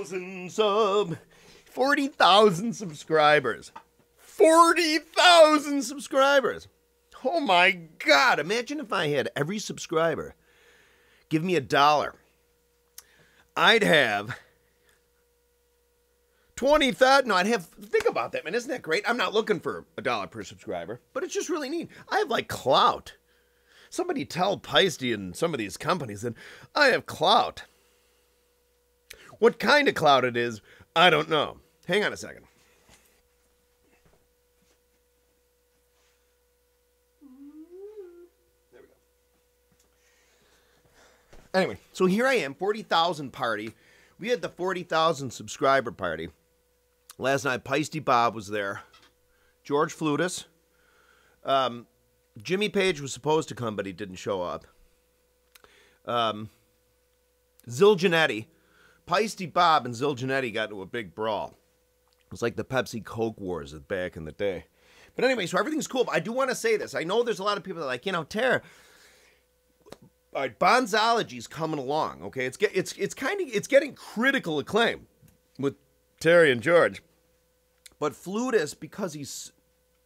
40,000 subscribers. 40,000 subscribers. Oh my God. Imagine if I had every subscriber give me $1. I'd have 20,000. No, I'd have, think about that, man. Isn't that great? I'm not looking for $1 per subscriber, but it's just really neat. I have like clout. Somebody tell Peisty and some of these companies that I have clout. What kind of clout it is, I don't know. Hang on a second. There we go. Anyway, so here I am, 40,000 party. We had the 40,000 subscriber party. Last night, Peisty Bob was there. George Flutist. Jimmy Page was supposed to come, but he didn't show up. Zilginetti. Peisty Bob and Zilginetti got into a big brawl. It was like the Pepsi-Coke wars back in the day. But anyway, so everything's cool. But I do want to say this. I know there's a lot of people that are like, you know, Tara, all right, Bonzology's coming along, okay? It's getting critical acclaim with Terry and George. But Flutist, because he's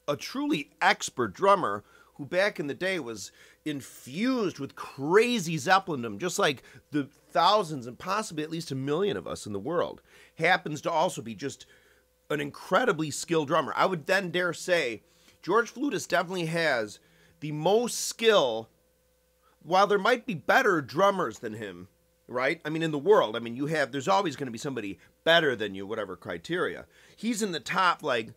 a truly expert drummer who back in the day was infused with crazy Zeppelindom, just like the thousands and possibly at least 1 million of us in the world, happens to also be just an incredibly skilled drummer. I would then dare say George Flutist definitely has the most skill, while there might be better drummers than him, right? I mean, in the world, I mean, there's always going to be somebody better than you, whatever criteria. He's in the top, like,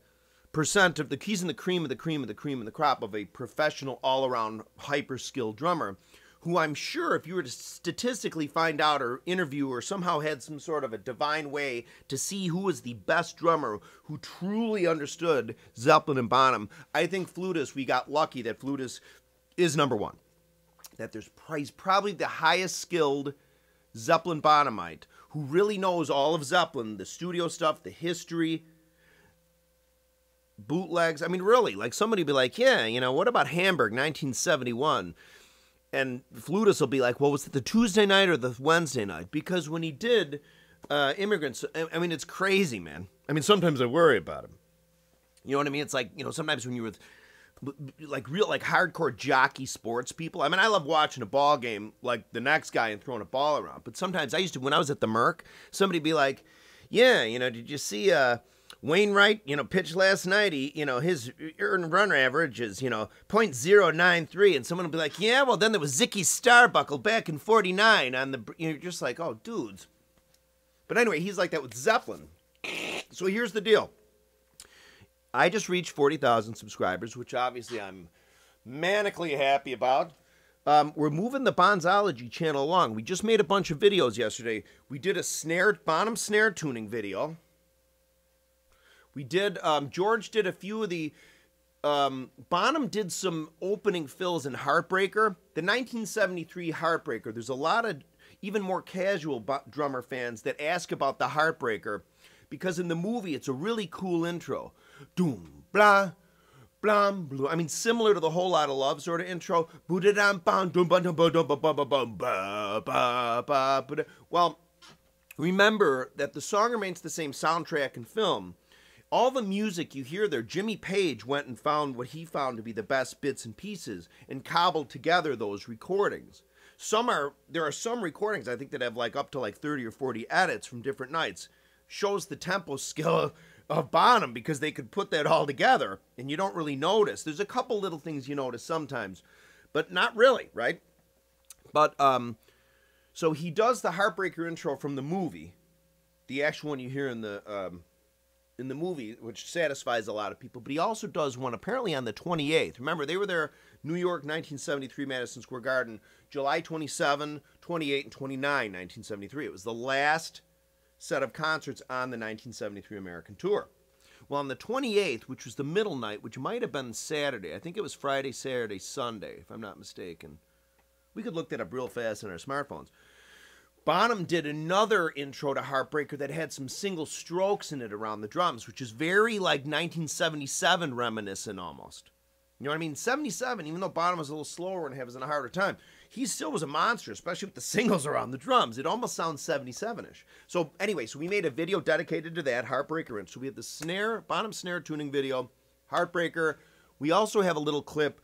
percent of he's in the cream of the cream of the cream of the crop of a professional, all-around, hyper-skilled drummer, who I'm sure if you were to statistically find out or interview or somehow had some sort of a divine way to see who was the best drummer who truly understood Zeppelin and Bonham, I think Flutist, we got lucky that Flutist is #1. That there's probably the highest skilled Zeppelin Bonhamite who really knows all of Zeppelin, the studio stuff, the history, bootlegs. I mean, really, like somebody be like, yeah, you know, what about Hamburg, 1971? And Flutist will be like, well, was it the Tuesday night or the Wednesday night? Because when he did Immigrants, I mean, it's crazy, man. I mean, sometimes I worry about him. You know what I mean? It's like, you know, sometimes when you're with like real, like hardcore jockey sports people. I mean, I love watching a ball game like the next guy and throwing a ball around. But sometimes I used to, when I was at the Merc, somebody be like, yeah, you know, did you see Wainwright, you know, pitched last night? He, you know, his earned run average is, you know, .093. And someone will be like, yeah, well, then there was Ziggy Starbuncle back in '49 on the, you're just like, oh, dudes. But anyway, he's like that with Zeppelin. So here's the deal. I just reached 40,000 subscribers, which obviously I'm manically happy about. We're moving the Bonzology channel along. We just made a bunch of videos yesterday. We did a BONHAM snare tuning video. We did, George did a few of the, Bonham did some opening fills in Heartbreaker. The 1973 Heartbreaker, there's a lot of even more casual drummer fans that ask about the Heartbreaker because in the movie it's a really cool intro. Doom, blah, blah, blah. I mean, similar to the Whole Lotta Love sort of intro. Well, remember that the song remains the same soundtrack and film. All the music you hear there, Jimmy Page went and found what he found to be the best bits and pieces and cobbled together those recordings. There are some recordings I think that have like up to like 30 or 40 edits from different nights. Shows the tempo skill of Bonham because they could put that all together and you don't really notice. There's a couple little things you notice sometimes, but not really, right? But so he does the Heartbreaker intro from the movie, the actual one you hear in the movie, which satisfies a lot of people. But he also does one apparently on the 28th. Remember, they were there, New York, 1973, Madison Square Garden, July 27, 28, and 29, 1973. It was the last set of concerts on the 1973 American tour. Well, on the 28th, which was the middle night, which might have been Saturday, I think it was Friday, Saturday, Sunday, if I'm not mistaken. We could look that up real fast on our smartphones. Bonham did another intro to Heartbreaker that had some single strokes in it around the drums, which is very like 1977 reminiscent almost. You know what I mean? 77, even though Bonham was a little slower and was in a harder time, he still was a monster, especially with the singles around the drums. It almost sounds 77-ish. So anyway, so we made a video dedicated to that, Heartbreaker. And so we have the snare, Bonham snare tuning video, Heartbreaker. We also have a little clip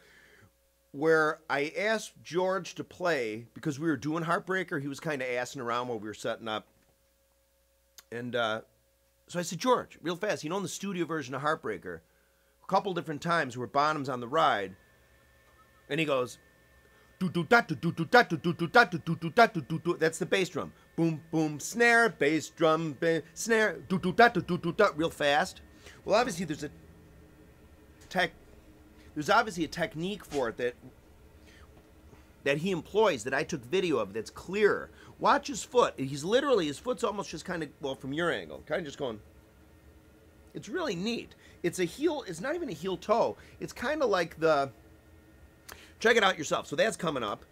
where I asked George to play, because we were doing Heartbreaker. He was kind of assing around while we were setting up. And so I said, George, real fast, you know, in the studio version of Heartbreaker, a couple different times where Bonham's on the ride, and he goes, that's the bass drum. Boom, boom, snare, bass drum, snare, real fast. Well, obviously there's obviously a technique for it that he employs, that I took video of, that's clearer. Watch his foot. His foot's almost just kind of, well, from your angle, kind of just going. It's really neat. It's a heel, it's not even a heel toe. It's kind of like check it out yourself. So that's coming up.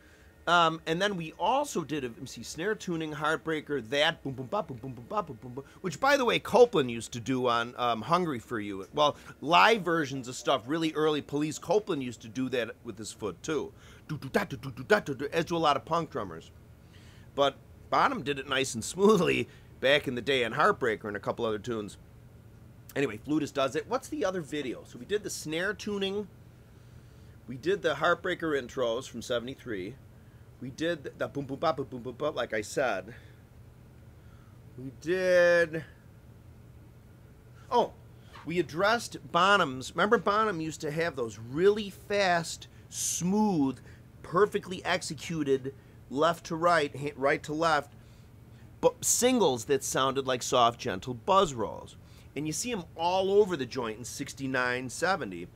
And then we also did, let me see, snare tuning, Heartbreaker, that, boom, boom, bop, boom, boom, boom, bop, boom, boom, boom, which, by the way, Copeland used to do on Hungry for You. Well, live versions of stuff, really early Police, Copeland used to do that with his foot, too. As do a lot of punk drummers. But Bonham did it nice and smoothly back in the day on Heartbreaker and a couple other tunes. Anyway, Flutist does it. What's the other video? So we did the snare tuning. We did the Heartbreaker intros from 73. We did the boom boom bop boom boom bop, like I said. We did. Oh, we addressed Bonham's. Remember, Bonham used to have those really fast, smooth, perfectly executed left to right, right to left, but singles that sounded like soft, gentle buzz rolls. And you see them all over the joint in 69, 70.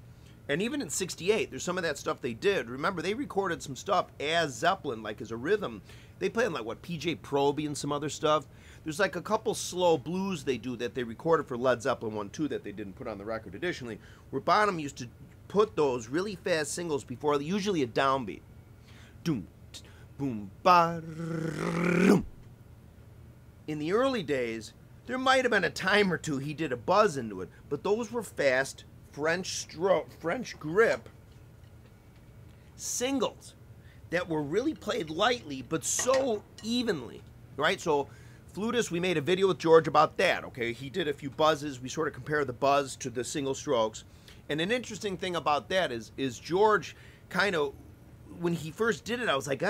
And even in 68, there's some of that stuff they did. Remember, they recorded some stuff as Zeppelin, like as a rhythm. They play on, like, what, PJ Proby and some other stuff. There's, like, a couple slow blues they do that they recorded for Led Zeppelin 1, 2 that they didn't put on the record additionally, where Bonham used to put those really fast singles before, usually a downbeat. Doom, boom, ba, in the early days, there might have been a time or two he did a buzz into it, but those were fast French grip singles that were really played lightly but so evenly, right? So Flutist, we made a video with George about that, okay? He did a few buzzes. We sort of compare the buzz to the single strokes. And an interesting thing about that is George kind of, when he first did it, I was like,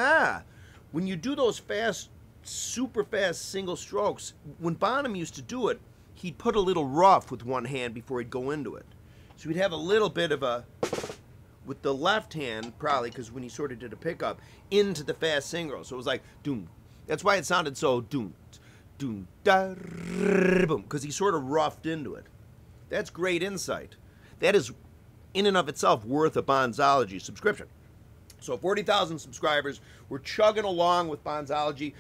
when you do those fast, super fast single strokes, when Bonham used to do it, he'd put a little rough with one hand before he'd go into it. So we'd have a little bit of a, with the left hand, probably, because when he sort of did a pickup, into the fast single. So it was like, doom. That's why it sounded so doom, doom, da, boom, because he sort of roughed into it. That's great insight. That is, in and of itself, worth a Bonzology subscription. So 40,000 subscribers. We're chugging along with Bonzology.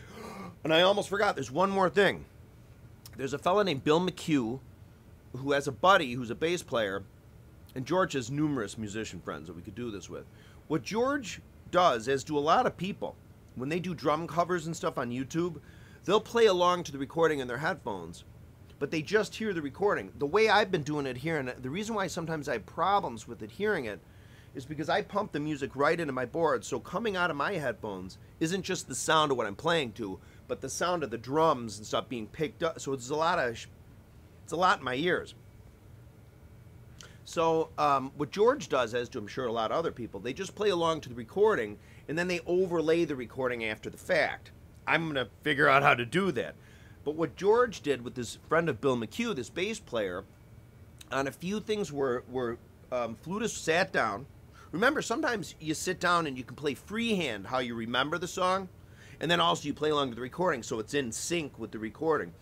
And I almost forgot, there's one more thing. There's a fella named Bill McHugh who has a buddy who's a bass player. And George has numerous musician friends that we could do this with. What George does, as do a lot of people, when they do drum covers and stuff on YouTube, they'll play along to the recording in their headphones, but they just hear the recording. The way I've been doing it here, and the reason why sometimes I have problems with it hearing it, is because I pump the music right into my board, so coming out of my headphones isn't just the sound of what I'm playing to, but the sound of the drums and stuff being picked up. So it's a lot in my ears. So what George does, as do I'm sure a lot of other people, they just play along to the recording, and then they overlay the recording after the fact. I'm going to figure out how to do that. But what George did with this friend of Bill McHugh, this bass player, on a few things where Flutist sat down. Remember, sometimes you sit down and you can play freehand how you remember the song, and then also you play along to the recording so it's in sync with the recording.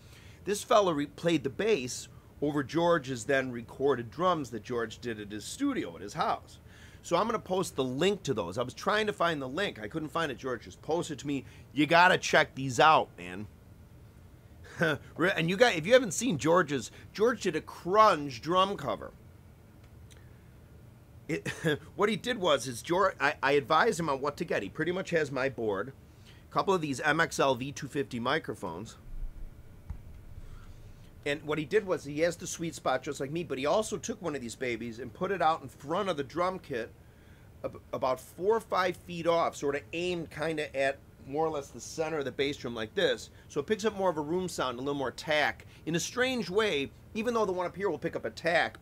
This fella played the bass over George's then recorded drums that George did at his studio at his house. So I'm going to post the link to those. I was trying to find the link. I couldn't find it. George just posted it to me. You got to check these out, man. And you guys, if you haven't seen George did a crunge drum cover. What he did was, I advised him on what to get. He pretty much has my board. A couple of these MXL V250 microphones. And what he did was, he has the sweet spot just like me, but he also took one of these babies and put it out in front of the drum kit about 4 or 5 feet off, sort of aimed kind of at more or less the center of the bass drum like this. So it picks up more of a room sound, a little more attack. In a strange way, even though the one up here will pick up attack,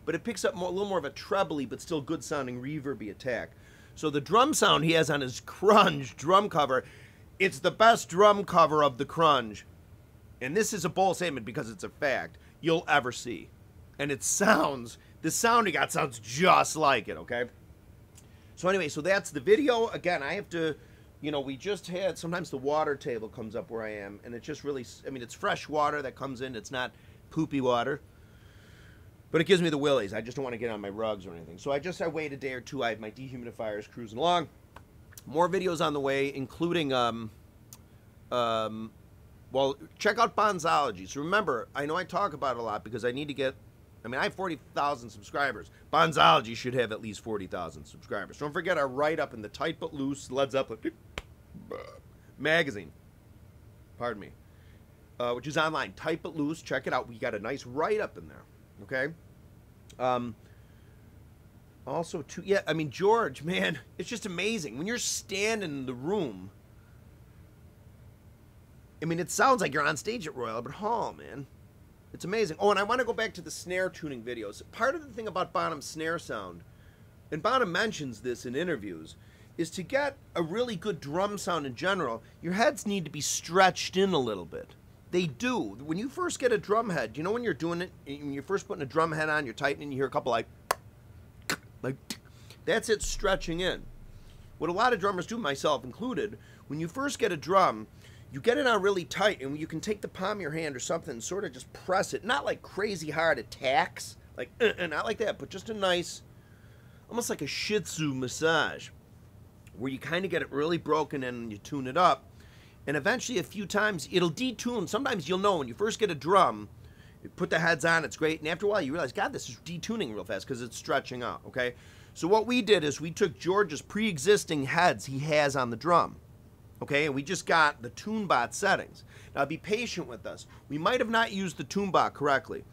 but it picks up a little more of a trebly but still good sounding reverby attack. So the drum sound he has on his Crunge drum cover, it's the best drum cover of the Crunge. And this is a bold statement because it's a fact, you'll ever see. And it sounds, the sound he got sounds just like it, okay? So anyway, so that's the video. Again, I have to, you know, we just had, sometimes the water table comes up where I am, and it just really, I mean, it's fresh water that comes in. It's not poopy water. But it gives me the willies. I just don't want to get on my rugs or anything. So I wait a day or two. I have my dehumidifiers cruising along. More videos on the way, including, well, check out Bonzology. So remember, I know I talk about it a lot because I need to get, I mean, I have 40,000 subscribers. Bonzology should have at least 40,000 subscribers. Don't forget our write-up in the Tight But Loose Led Zeppelin magazine. Pardon me. Which is online. Tight But Loose. Check it out. We got a nice write-up in there. Okay? Also, too, yeah, I mean, George, man, it's just amazing. When you're standing in the room, I mean, it sounds like you're on stage at Royal Albert Hall, man. It's amazing. Oh, and I want to go back to the snare tuning videos. Part of the thing about Bonham's snare sound, and Bonham mentions this in interviews, is to get a really good drum sound in general, your heads need to be stretched in a little bit. They do. When you first get a drum head, you know when you're doing it, when you're first putting a drum head on, you're tightening, you hear a couple like, that's it stretching in. What a lot of drummers do, myself included, when you first get a drum, you get it on really tight, and you can take the palm of your hand or something and sort of just press it. Not like crazy hard attacks, like, not like that, but just a nice, almost like a Shih Tzu massage, where you kind of get it really broken in and you tune it up. And eventually, a few times, it'll detune. Sometimes you'll know when you first get a drum, you put the heads on, it's great. And after a while, you realize, God, this is detuning real fast because it's stretching out, okay? So what we did is we took George's pre-existing heads he has on the drum, okay? And we just got the TuneBot settings. Now, be patient with us. We might have not used the TuneBot correctly.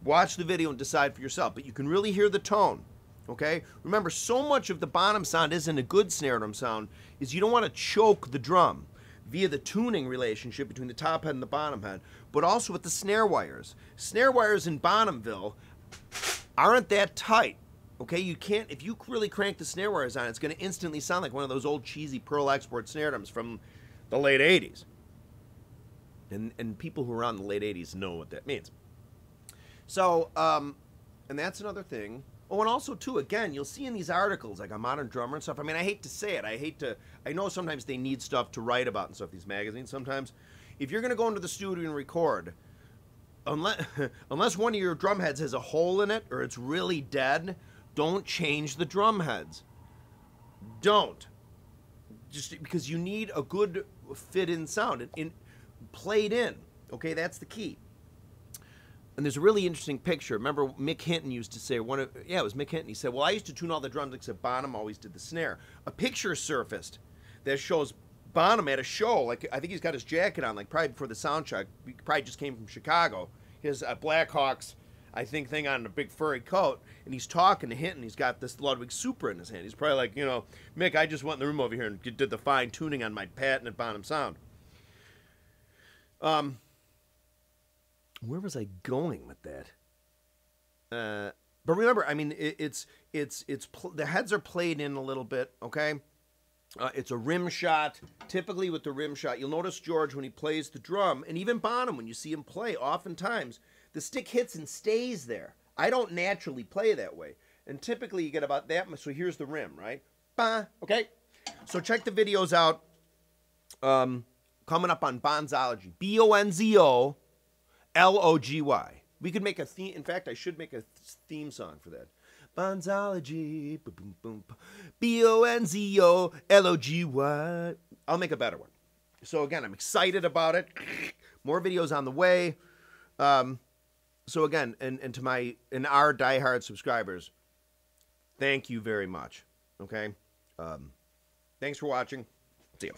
Watch the video and decide for yourself. But you can really hear the tone, okay? Remember, so much of the Bonham sound isn't a good snare drum sound, is you don't want to choke the drum via the tuning relationship between the top head and the bottom head, but also with the snare wires. Snare wires in Bonhamville aren't that tight, okay? You can't, if you really crank the snare wires on, it's going to instantly sound like one of those old cheesy Pearl Export snare drums from the late 80s. And people who are around the late 80s know what that means. So, and that's another thing. Oh, and also, too, again, you'll see in these articles, like a Modern Drummer and stuff, I mean, I hate to say it. I know sometimes they need stuff to write about and stuff, these magazines sometimes. If you're going to go into the studio and record, unless one of your drum heads has a hole in it or it's really dead, don't change the drum heads. Don't. Just because you need a good fit-in sound, played in, okay? That's the key. And there's a really interesting picture. Remember, Mick Hinton used to say, it was Mick Hinton. He said, well, I used to tune all the drums except Bonham always did the snare. A picture surfaced that shows Bonham at a show. Like, I think he's got his jacket on, like probably before the sound check. He probably just came from Chicago. His Blackhawks, I think, thing on, a big furry coat. And he's talking to Hinton. He's got this Ludwig Super in his hand. He's probably like, you know, Mick, I just went in the room over here and did the fine tuning on my patented Bonham sound. Where was I going with that? But remember, I mean, the heads are played in a little bit, okay? It's a rim shot. Typically with the rim shot, you'll notice George when he plays the drum, and even Bonham when you see him play, oftentimes the stick hits and stays there. I don't naturally play that way. And typically you get about that much. So here's the rim, right? Bah, okay? So check the videos out. Coming up on Bonzology. B-O-N-Z-O. L-O-G-Y. We could make a theme. In fact, I should make a theme song for that. Bonzology. B-O-N-Z-O-L-O-G-Y. I'll make a better one. So again, I'm excited about it. More videos on the way. So again, and our diehard subscribers, thank you very much. Okay? Thanks for watching. See you.